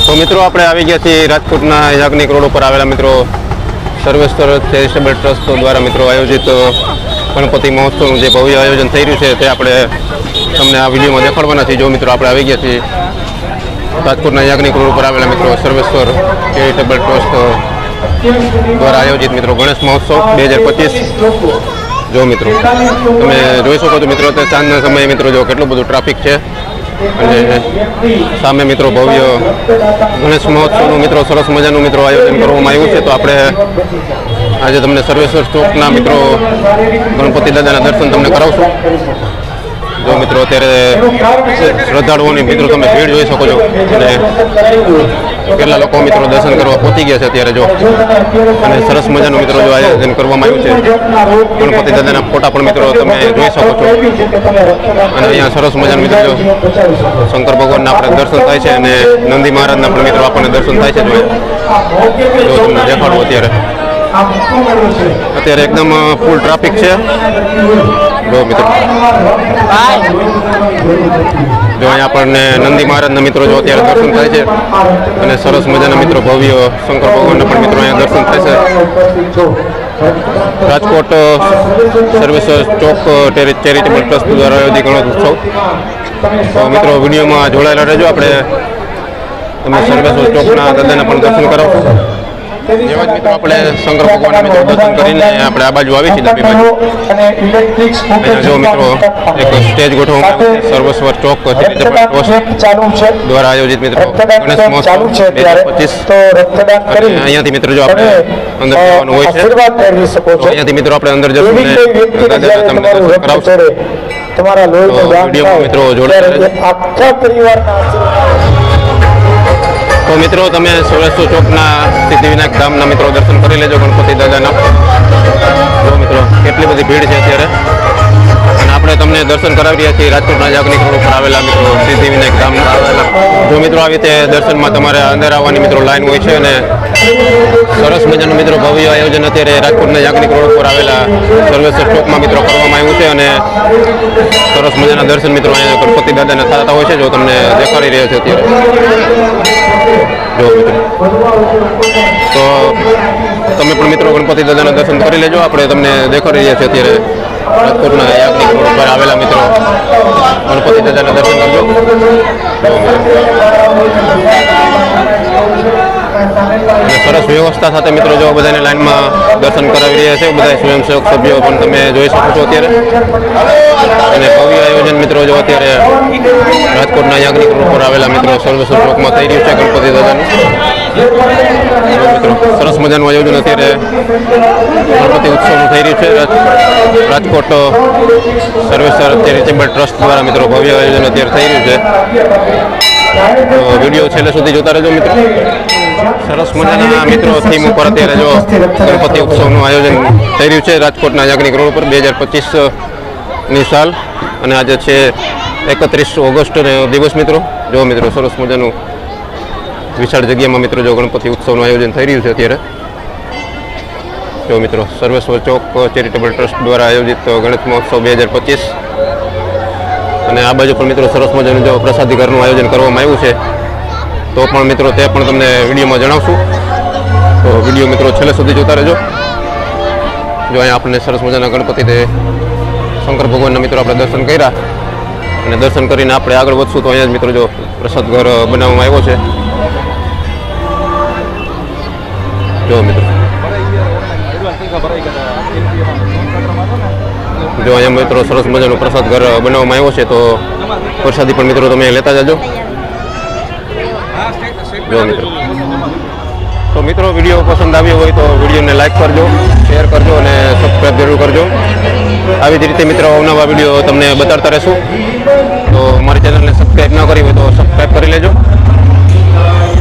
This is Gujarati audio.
તો મિત્રો આપણે આવી ગયા છીએ રાજકોટના યાજ્ઞિક રોડ ઉપર આવેલા મિત્રો સર્વેશ્વર ચેરિટેબલ ટ્રસ્ટ દ્વારા મિત્રો આયોજિત ગણપતિ મહોત્સવનું જે ભવ્ય આયોજન થઈ રહ્યું છે તે આપણે તમને આ વિડીયોમાં દેખાડવાના છીએ. જો મિત્રો આપણે આવી ગયા છીએ રાજકોટના યાજ્ઞિક રોડ ઉપર આવેલા મિત્રો સર્વેશ્વર ચેરિટેબલ ટ્રસ્ટ દ્વારા આયોજિત મિત્રો ગણેશ મહોત્સવ 2025. જો મિત્રો તમે જોઈ શકો છો મિત્રો અત્યારે સાંજના સમયે મિત્રો જો કેટલું બધું ટ્રાફિક છે અને સામે મિત્રો ભવ્ય ગણેશ મહોત્સવનું મિત્રો સરસ મજાનું મિત્રો આયોજન કરવામાં આવ્યું છે. તો આપણે આજે તમને સર્વેશ્વર ચોકના મિત્રો ગણપતિ દાદાના દર્શન તમને કરાવશું. જો મિત્રો અત્યારે શ્રદ્ધાળુઓની મિત્રો તમે ભીડ જોઈ શકો છો અને કેટલા લોકો મિત્રો દર્શન કરવા પહોંચી ગયા છે અત્યારે. જો અને સરસ મજાનું મિત્રો જો આયોજન કરવામાં આવ્યું છે. ગણપતિ દાદાના ફોટા પણ મિત્રો તમે જોઈ શકો છો અને અહીંયા સરસ મજાનું મિત્રો જો શંકર ભગવાનના આપણે દર્શન થાય છે અને નંદી મહારાજના પણ મિત્રો આપણને દર્શન થાય છે. જો તમને દેખાડું અત્યારે એકદમ ફૂલ ટ્રાફિક છે. જો મિત્રો જો અહીંયા આપણને નંદી મહારાજના મિત્રો જો અત્યારે દર્શન થાય છે અને સરસ મજાના મિત્રો ભવ્ય શંકર ભગવાનના પણ મિત્રો અહીંયા દર્શન થાય છે. રાજકોટ સર્વેશ્વર ચોક ચેરિટેબલ ટ્રસ્ટ દ્વારા આયોજિત ગણેશોત્સવ. તો મિત્રો વિડીયોમાં જોડાયેલા રહેજો. આપણે તમે સર્વેશ્વર ચોકના દાદાના પણ દર્શન કરાવો. જેવા જ મિત્રો આપણે શંકર ભગવાનના મિત્રો દર્શન કરીને આપણે આ બાજુ આવી છીએ ડાબી બાજુ. જો મિત્રો એક સ્ટેજ ગોઠવવામાં સર્વેશ્વર ચોક ચેરિટેબલ ટ્રસ્ટ દ્વારા આયોજિત મિત્રો ગણેશ મહોત્સવ 2025. અહીંયાથી મિત્રો જો આપણે અંદર જવાનું હોય છે અહીંયાથી મિત્રો આપણે અંદર જશું તમને દર્શન કરાવશું. વિડીયોમાં મિત્રો જોડાયેલા તો મિત્રો તમે સર્વેશ્વર ચોકના સિદ્ધિવિનાયક ધામના મિત્રો દર્શન કરી લેજો ગણપતિ દાદાના. જો મિત્રો કેટલી બધી ભીડ છે અત્યારે અને આપણે તમને દર્શન કરાવી રહ્યા છીએ રાજકોટના યાજ્ઞિક રોડ ઉપર આવેલા મિત્રો સિદ્ધિવિનાયક ધામના આવેલા. જો મિત્રો આવી રીતે દર્શનમાં તમારે અંદર આવવાની મિત્રો લાઈન હોય છે અને સરસ મજાનું મિત્રો ભવ્ય આયોજન અત્યારે રાજકોટના યાજ્ઞિક રોડ ઉપર આવેલા સર્વેશ્વર ચોકમાં મિત્રો કરવામાં આવ્યું છે અને સરસ મજાના દર્શન મિત્રો અહીંયા ગણપતિ દાદાના થતા હોય છે. જો તમને દેખાડી રહ્યા છે અત્યારે. જો મિત્રો તો તમે પણ મિત્રો ગણપતિ દાદાના દર્શન કરી લેજો. આપણે તમને દેખાડી રહ્યા છીએ અત્યારે રાજકોટના યાજ્ઞિક રોડ પર આવેલા મિત્રો ગણપતિ દાદાના દર્શન કરજો. અને સરસ વ્યવસ્થા સાથે મિત્રો જો બધાને લાઈનમાં દર્શન કરાવી રહ્યા છે. બધા સ્વયંસેવક સભ્યો પણ તમે જોઈ શકો છો અત્યારે અને ભવ્ય આયોજન મિત્રો જો અત્યારે રાજકોટના યાજ્ઞિક રોડ પર આવેલા મિત્રો સર્વેશ્વર ચોકમાં થઈ રહ્યું છે ગણપતિ દાદાનું. મિત્રો સરસ મજાનું આયોજન અત્યારે ગણપતિ ઉત્સવનું થઈ રહ્યું છે. રાજકોટ સર્વેશ્વર ચેરિટેબલ ટ્રસ્ટ દ્વારા મિત્રો ભવ્ય આયોજન અત્યારે થઈ રહ્યું છે. તો વિડીયો છેલ્લે સુધી જોતા રહેજો મિત્રો. સરસ મજાના મિત્રો થીમ ઉપર અત્યારે જો ગણપતિ ઉત્સવનું આયોજન થઈ રહ્યું છે રાજકોટના યાજ્ઞિક રોડ પર 2025ની સાલ અને આજે છે 31 ઓગસ્ટનો દિવસ મિત્રો. જો મિત્રો સરસ મજાનું વિશાળ જગ્યામાં મિત્રો જો ગણપતિ ઉત્સવનું આયોજન થઈ રહ્યું છે અત્યારે. જો મિત્રો સર્વેશ્વર ચોક ચેરિટેબલ ટ્રસ્ટ દ્વારા આયોજિત ગણેશ મહોત્સવ 2025 અને આ બાજુ પણ મિત્રો સરસ મજાનું જો પ્રસાદી ઘરનું આયોજન કરવામાં આવ્યું છે. તો પણ મિત્રો તે પણ તમને વિડીયોમાં જણાવશું. તો વિડીયો મિત્રો છેલ્લે સુધી જોતા રહેજો. જો અહીંયા આપણને સરસ મજાના ગણપતિ તે શંકર ભગવાનના મિત્રો આપણે દર્શન કર્યા અને દર્શન કરીને આપણે આગળ વધશું. તો અહીંયા જ મિત્રો જો પ્રસાદ ઘર બનાવવામાં આવ્યો છે. જો મિત્રો જો અહીંયા મિત્રો સરસ મજાનું પ્રસાદ ઘર બનાવવામાં આવ્યો છે. તો પ્રસાદી પણ મિત્રો તમે લેતા જજો. જો મિત્રો તો મિત્રો વિડીયો પસંદ આવ્યો હોય તો વિડીયોને લાઈક કરજો, શેર કરજો અને સબસ્ક્રાઈબ જરૂર કરજો. આવી જ રીતે મિત્રો અવનવા વિડીયો તમને બતાડતા રહેશું. તો મારી ચેનલને સબસ્ક્રાઈબ ન કરી હોય તો સબસ્ક્રાઈબ કરી લેજો.